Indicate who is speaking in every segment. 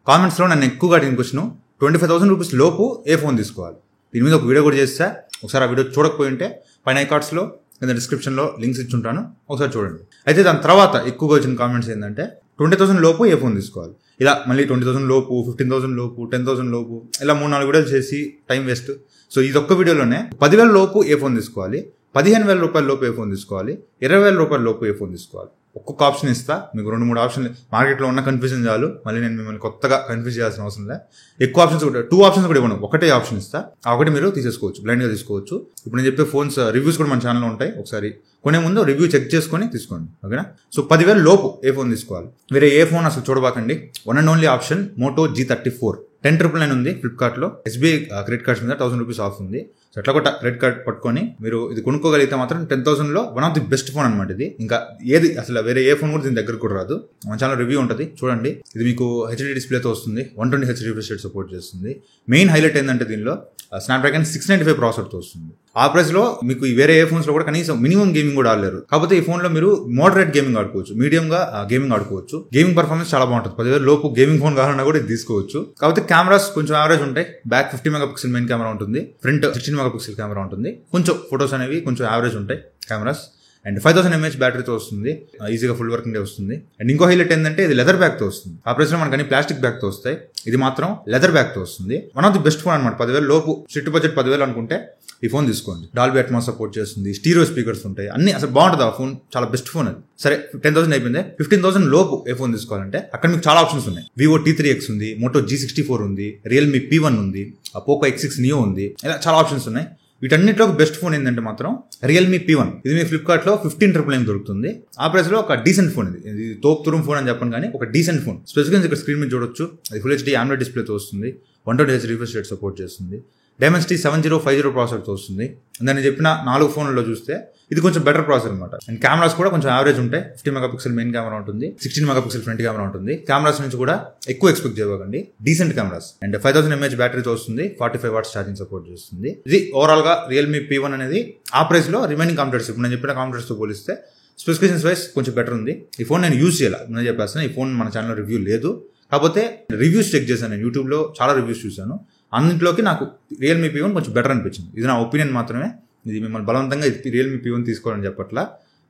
Speaker 1: కామెంట్స్లో నన్ను ఎక్కువగా అడిగిన క్వశ్చన్ 25,000 రూపీస్ లోపు ఏ ఫోన్ తీసుకోవాలి. దీని మీద ఒక వీడియో కూడా చేస్తా. ఒకసారి ఆ వీడియో చూడకపోయింటే పైన ఐకార్డ్స్లో కింద డిస్క్రిప్షన్లో లింక్స్ ఇచ్చి ఉంటాను, ఒకసారి చూడండి. అయితే దాని తర్వాత ఎక్కువగా వచ్చిన కామెంట్స్ ఏంటంటే 20,000 లోపు ఏ ఫోన్ తీసుకోవాలి. ఇలా మళ్ళీ 20,000 లోపు, 15,000 లోపు, 10,000 లోపు, ఇలా 3-4 వీడియోలు చేసి టైం వేస్ట్. సో ఇదొక్క వీడియోలోనే 10,000 లోపు ఏ ఫోన్ తీసుకోవాలి, 15,000 రూపాయల లోపు ఏ ఫోన్ తీసుకోవాలి, 20,000 రూపాయల లోపు ఏ ఫోన్ తీసుకోవాలి. ఒక్కొక్క ఆప్షన్ ఇస్తా. మీకు 2-3 ఆప్షన్లు మార్కెట్లో ఉన్న కన్ఫ్యూజన్ చాలు. మళ్ళీ నేను మిమ్మల్ని కొత్తగా కన్ఫ్యూజ్ చేయాల్సిన అవసరం లేదు. ఎక్కువ ఆప్షన్స్ కూడా 2 ఆప్షన్స్ కూడా ఇవ్వను, ఒకటే ఆప్షన్ ఇస్తా. ఆ ఒకటి మీరు తీసేసుకోవచ్చు, బ్లైండ్గా తీసుకోవచ్చు. ఇప్పుడు నేను చెప్పే ఫోన్స్ రివ్యూస్ కూడా మన ఛానల్లో ఉంటాయి. ఒకసారి కొనే ముందు రివ్యూ చెక్ చేసుకొని తీసుకోండి, ఓకేనా. సో 10,000 లోపు ఏ ఫోన్ తీసుకోవాలి. వేరే ఏ ఫోన్ అసలు చూడబాకండి. One and only option Moto G34 10,999 ఉంది ఫ్లిప్కార్ట్లో. SBI క్రెడిట్ కార్డ్స్ మీద 1,000 రూపీస్ ఆఫ్ ఉంది. సో ఎట్లా కూడా క్రెడిట్ కార్డ్ పట్టుకొని మీరు ఇది కొనుక్కోగలిగితే మాత్రం 10,000లో one of the best phone అనమాట ఇది. ఇంకా ఏది అసలు వేరే ఏ ఫోన్ కూడా దీని దగ్గర కూడా రాదు. మన ఛానల్ రివ్యూ ఉంటుంది, చూడండి. ఇది మీకు HD డిస్ప్లేతో వస్తుంది, 120 Hz రిఫ్రెష్ రేట్ సపోర్ట్ చేస్తుంది. మెయిన్ హైలైట్ ఏంటంటే దీనిలో స్నాప్డ్రాగన్ 695 ప్రాసెసర్తో వస్తుంది. ఆ ప్రైస్లో మీకు వేరే ఏ ఫోన్స్లో కూడా కనీసం మినిమం గేమింగ్ కూడా ఆడలేరు. కాకపోతే ఈ ఫోన్లో మీరు మోడరేట్ గేమింగ్ ఆడుకోవచ్చు, మీడియంగా గేమింగ్ ఆడుకోవచ్చు. గేమింగ్ పర్ఫార్మెన్స్ చాలా బాగుంటుంది. 10,000 లోపు గేమింగ్ ఫోన్ కావాలన్నా కూడా ఇది తీసుకోవచ్చు. కాకపోతే కెమెరాస్ కొంచెం యావరేజ్ ఉంటాయి. బ్యాక్ 50 మెగాపిక్సెల్ మెయిన్ కెమెరా ఉంటుంది, ఫ్రంట్ 16 మెగాపిక్సెల్ కెమెరా ఉంటుంది. కొంచెం ఫొటోస్ అనేవి కొంచెం యావరేజ్ ఉంటాయి కెమెరాస్. అండ్ 5000 mAh బ్యాటరీతో వస్తుంది, ఈజీగా ఫుల్ వర్కింగ్ డే వస్తుంది. అండ్ ఇంకో హైలైట్ ఏంటంటే ఇది లెదర్ బ్యాగ్తో వస్తుంది. ఆ ప్రైస్లో మనకు అన్ని ప్లాస్టిక్ బ్యాగ్తో వస్తాయి, ఇది మాత్రం లెదర్ బ్యాగ్తో వస్తుంది. One of the best phone అనమాట. 10,000 లోపు సిట్ బడ్జెట్ 10,000 అనుకుంటే ఈ ఫోన్ తీసుకోండి. డాల్బీ అట్మాస్ సపోర్ట్ చేస్తుంది, స్టీరియో స్పీకర్స్ ఉంటాయి, అన్ని అసలు బాగుంటుంది. ఆ ఫోన్ చాలా బెస్ట్ ఫోన్ అది. సరే 10,000 అయిపోయింది. 15,000 లోపు ఏ ఫోన్ తీసుకోవాలంటే అక్కడ మీకు చాలా ఆప్షన్స్ ఉన్నాయి. Vivo T3X ఉంది, Moto G64 ఉంది, Realme P1 ఉంది, Poco X6 Neo ఉంది, ఇలా చాలా ఆప్షన్స్ ఉన్నాయి. వీటన్నిటిలో బెస్ట్ ఫోన్ ఏంటంటే మాత్రం Realme P1. ఇది మీ ఫ్లిప్కార్ట్లో 15,999 దొరుకుతుంది. ఆ ప్రైస్ లో ఒక డీసెంట్ ఫోన్. ఇది తోపు తురుం ఫోన్ అని చెప్పను కానీ ఒక డీసెంట్ ఫోన్. స్పెసిఫిక్గా ఇక్కడ స్క్రీన్ మీద చూడొచ్చు. అది ఫుల్ HD AMOLED డిస్ప్లేతో వస్తుంది, 120 Hz రిఫ్రెష్ రేట్ సపోర్ట్ చేస్తుంది. Dimensity 7050 ప్రాసెసర్తో వస్తుంది. నేను చెప్పిన 4 ఫోన్లలో చూస్తే ఇది కొంచెం బెటర్ ప్రాసెసర్ అనమాట. అండ్ కెమెరాస్ కూడా కొంచెం యావరేజ్ ఉంటాయి. 50 మెగాపిక్సెల్ మెయిన్ కెమెరా ఉంటుంది, 16 మెగాపిక్సెల్ ఫ్రంట్ కెమెరా ఉంటుంది. కెమెరాస్ నుంచి కూడా ఎక్కువ ఎక్స్పెక్ట్ చేయకండి, డీసెంట్ కెమెరాస్. అండ్ 5000 mAh బ్యాటరీతో వస్తుంది, 45 వాట్స్ ఛార్జింగ్ సపోర్ట్ చేస్తుంది. ఇది ఓవరాల్ గా Realme P1 అనేది ఆ ప్రైస్ లో రిమైనింగ్ కాంపిటేటర్స్ ఇప్పుడు నేను చెప్పిన కాంపిటేటర్స్ తో పోలిస్తే స్పెసిఫికేషన్స్ వైస్ కొంచెం బెటర్ ఉంది. ఈ ఫోన్ నేను యూజ్ చేయాలి, నేను చెప్పేస్తాను. ఈ ఫోన్ మన ఛానల్ రివ్యూ లేదు, కాకపోతే రివ్యూస్ చెక్ చేశాను. నేను యూట్యూబ్లో చాలా రివ్యూస్ చూశాను, అన్నింటిలోకి నాకు Realme P1 కొంచెం బెటర్ అనిపించింది. ఇది నా ఒపీనియన్ మాత్రమే. ఇది మిమ్మల్ని బలవంతంగా Realme P1 తీసుకోవాలని చెప్పట్లా.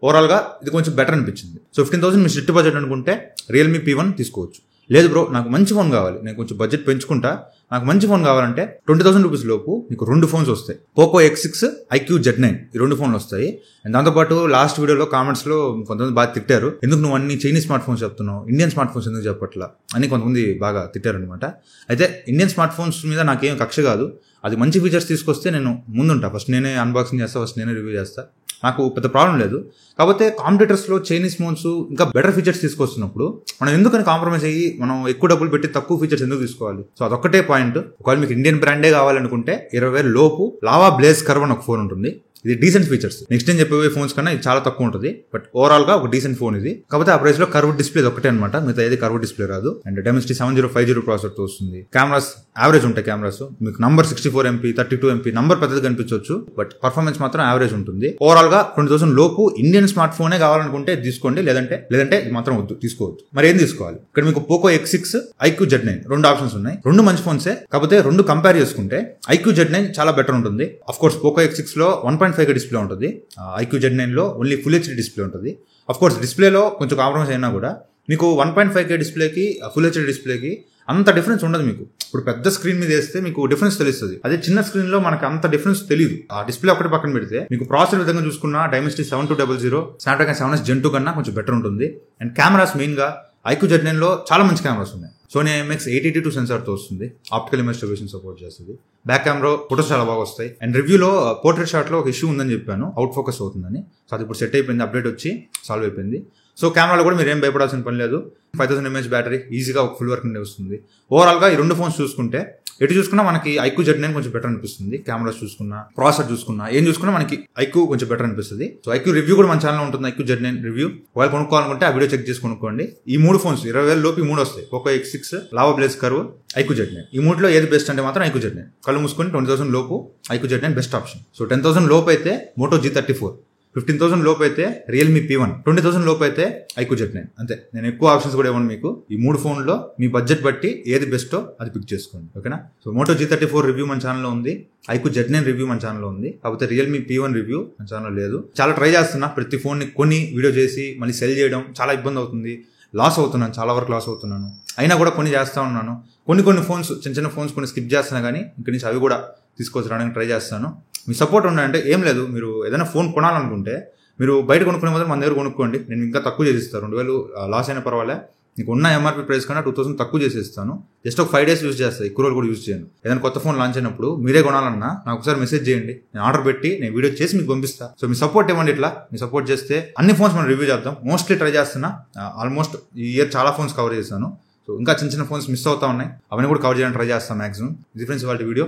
Speaker 1: ఓవరాల్గా ఇది కొంచెం బెటర్ అనిపించింది. సో 15,000 మీ సిట్ బడ్జెట్ అనుకుంటే Realme P1 తీసుకోవచ్చు. లేదు బ్రో నాకు మంచి ఫోన్ కావాలి, నేను కొంచెం బడ్జెట్ పెంచుకుంటా, నాకు మంచి ఫోన్ కావాలంటే 20,000 రూపీస్ లోపు మీకు 2 ఫోన్స్ వస్తాయి. Poco X6, iQ Z9 ఈ 2 ఫోన్లు వస్తాయి. అండ్ దాంతోపాటు లాస్ట్ వీడియోలో కామెంట్స్లో కొంతమంది బాగా తిట్టారు, ఎందుకు నువ్వు అన్ని చైనీస్ స్మార్ట్ ఫోన్స్ చెప్తున్నావు, ఇండియన్ స్మార్ట్ ఫోన్స్ ఎందుకు చెప్పట్లా అని కొంతమంది బాగా తిట్టారు అనమాట. అయితే ఇండియన్ స్మార్ట్ ఫోన్స్ మీద నాకేం కక్ష కాదు, అది మంచి ఫీచర్స్ తీసుకొస్తే నేను ముందుంటా. ఫస్ట్ నేనే అన్బాక్సింగ్ చేస్తా, ఫస్ట్ నేనే రివ్యూ చేస్తా, నాకు పెద్ద ప్రాబ్లం లేదు. కాకపోతే కాంపిటేటర్స్లో చైనీస్ ఫోన్స్ ఇంకా బెటర్ ఫీచర్స్ తీసుకొస్తున్నప్పుడు మనం ఎందుకని కాంప్రమైజ్ అయ్యి మనం ఎక్కువ డబ్బులు పెట్టి తక్కువ ఫీచర్స్ ఎందుకు తీసుకోవాలి? సో అదొక్కటే పాయింట్. ఒకవేళ మీకు ఇండియన్ బ్రాండే కావాలనుకుంటే 20,000 లోపు లావా బ్లేజ్ కర్వ్ అని ఒక ఫోన్ ఉంటుంది. ఇది డీసెంట్ ఫీచర్స్. నెక్స్ట్ నేను చెప్పే ఫోన్స్ కన్నా ఇది చాలా తక్కువ ఉంటుంది, బట్ ఓవరాల్ గా ఒక డీసెంట్ ఫోన్ ఇది. కాకపోతే ఆ ప్రైస్ లో కర్వ్ డిస్ప్లే ఒకటే అనమాట, మిగతా ఏది కర్వ్ డిస్ప్లే రాదు. అండ్ Dimensity 7050 ప్రాసెసర్ తో వస్తుంది. కెమెరాస్ యావరేజ్ ఉంటాయి. కెమెరాస్ మీకు నంబర్ 64 MP 32 MP నంబర్ పెద్దది కనిపించవచ్చు, బట్ పర్ఫార్మెన్స్ మాత్రం యావరేజ్ ఉంటుంది. ఓవరాల్ గా 20,000 లోపు ఇండియన్ స్మార్ట్ ఫోనే కావాలనుకుంటే తీసుకోండి, లేదంటే ఇది మాత్రం వద్దు, తీసుకోవద్దు. మరి ఏం తీసుకోవాలి? ఇక్కడ మీకు Poco X6, iQ Z9 2 options ఉన్నాయి. 2 మంచి ఫోన్సే, కాకపోతే 2 కంపేర్ చేసుకుంటే iQ Z9 చాలా బెటర్ ఉంటుంది. అఫ్ కోర్స్ Poco X6 లో 1.5K డిస్ప్లే ఉంటుంది, iQ Z9 లో ఓన్లీ ఫుల్ HD డిస్ప్లే ఉంటుంది. అఫ్ కోర్స్ డిస్ప్లేలో కొంచెం కాంప్రమైజ్ అయినా కూడా మీకు 1.5K డిస్ప్లేకి ఫుల్ HD డిస్ప్లేకి అంత డిఫరెన్స్ ఉండదు. మీకు ఇప్పుడు పెద్ద స్క్రీన్ మీద వేస్తే మీకు డిఫరెన్స్ తెలుస్తుంది, అదే చిన్న స్క్రీన్ లో మనకు అంత డిఫరెన్స్ తెలియదు. ఆ డిస్ప్లే ఒకటి పక్కన పెడితే మీకు ప్రాసెసర్ విధంగా చూసుకున్న Dimensity 7200 Snapdragon 7S Gen 2 కన్నా కొంచెం బెటర్ ఉంటుంది. అండ్ కెమెరాస్ మెయిన్ గా iQ Z9 లో చాలా మంచి కెమెరాస్ ఉన్నాయి. Sony IMX882 సెన్సార్తో వస్తుంది, ఆప్టికల్ ఇమేజ్ స్టెబిలైజేషన్ సపోర్ట్ చేస్తుంది. బ్యాక్ కెమెరా ఫోటోస్ చాలా బాగా వస్తాయి. అండ్ రివ్యూలో పోర్ట్రేట్ షాట్లో ఒక ఇష్యూ ఉందని చెప్పాను, అవుట్ ఫోకస్ అవుతుందని. సో అది ఇప్పుడు సెట్ అయిపోయింది, అప్డేట్ వచ్చి సాల్వ్ అయిపోయింది. సో కెమెరాలో కూడా మీరు ఏం భయపడాల్సిన పని లేదు. 5000 mAh బ్యాటరీ ఈజీగా ఒక ఫుల్ వర్కింగ్ డే వస్తుంది. ఓవరాల్గా ఈ 2 ఫోన్స్ చూసుకుంటే ఎటు చూసుకున్నా మనకి iQ Z9 కొంచెం బెటర్ అనిపిస్తుంది. కెమెరాస్ చూసుకున్నా, ప్రాసెసర్ చూసుకున్నా, ఏం చూసుకున్నా మనకి iQ కొంచెం బెటర్ అనిపిస్తుంది. సో iQ రివ్యూ కూడా మన ఛానల్లో ఉంటుంది, iQ Z9 రివ్యూ. ఒకవేళ కొనుక్కోవాలనుకుంటే ఆ వీడియో చెక్ చేసి కొనుక్కోండి. ఈ 3 ఫోన్స్ 20,000 లోపు 3 వస్తాయి. Poco X6, lava blaze curve, iQ Z9. ఈ 3లో ఏది బెస్ట్ అంటే మాత్రం iQ Z9. కళ్ళు మూసుకొని 20,000 లోపు iQ Z9 best option. So 10,000 లోపు అయితే Moto G34. 15,000 లోపు అయితే రియల్మీ P1, 20,000 లోపు అయితే iQOO Z9. అంతే. నేను ఎక్కువ ఆప్షన్స్ కూడా ఇవ్వను మీకు. ఈ 3 ఫోన్లో మీ బడ్జెట్ బట్టి ఏది బెస్టో అది పిక్ చేసుకోండి, ఓకేనా. సో మోటో G34 రివ్యూ మన ఛానల్లో ఉంది, iQOO Z9 రివ్యూ మన ఛానల్లో ఉంది, కాకపోతే రియల్మీ P1 రివ్యూ మన ఛానల్లో లేదు. చాలా ట్రై చేస్తున్నా, ప్రతి ఫోన్ని కొని వీడియో చేసి మళ్ళీ సెల్ చేయడం చాలా ఇబ్బంది అవుతుంది, లాస్ అవుతున్నాను, చాలా వరకు లాస్ అవుతున్నాను. అయినా కూడా కొన్ని చేస్తూ ఉన్నాను. కొన్ని ఫోన్స్, చిన్న ఫోన్స్ కొన్ని స్కిప్ చేస్తున్నా, కానీ ఇక్కడి నుంచి అవి కూడా తీసుకొచ్చడానికి ట్రై చేస్తాను. మీ సపోర్ట్ ఉండాలంటే ఏం లేదు, మీరు ఏదైనా ఫోన్ కొనాలనుకుంటే మీరు బయట కొనుక్కునే మొదలు మన దగ్గర కొనుక్కోండి, నేను ఇంకా తక్కువ చేసిస్తాను. 2,000 లాస్ అయినా పర్వాలే, నీకు ఉన్న ఎంఆర్పీ ప్రైస్ కన్నా 2,000 తక్కువ చేసేస్తాను. జస్ట్ ఒక 5 days యూజ్ చేస్తాను, ఎక్కువ రోజులు కూడా యూజ్ చేయను. ఏదైనా కొత్త ఫోన్ లాంచ్ అయినప్పుడు మీరే కొనాలన్నా నాకు ఒకసారి మెసేజ్ చేయండి, నేను ఆర్డర్ పెట్టి నేను వీడియో చేసి మీకు పంపిస్తా. సో మీ సపోర్ట్ ఇవ్వండి, ఇట్లా మీ సపోర్ట్ చేస్తే అన్ని ఫోన్స్ మనం రివ్యూ చేద్దాం. మోస్ట్లీ ట్రై చేస్తున్నా, ఆల్మోస్ట్ ఈ ఇయర్ చాలా ఫోన్స్ కవర్ చేస్తాను. సో ఇంకా చిన్న ఫోన్స్ మిస్ అవుతా ఉన్నాయి, అవన్నీ కూడా కవర్ చేయడానికి ట్రై చేస్తాను మాక్సిమం. ఇది ఫ్రెండ్స్ వాళ్ళ వీడియో.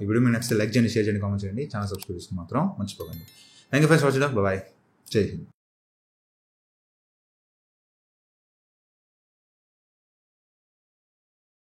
Speaker 1: ఈ వీడియో మీరు నెక్స్ట్ లైక్ చేయండి, షేర్ చేయండి, కామెంట్ చేయండి, ఛానల్ సబ్స్క్రైబ్ చేసుకుని మాత్రం మర్చిపోకండి. Thank you friends, watching. Bye, Jai Hind.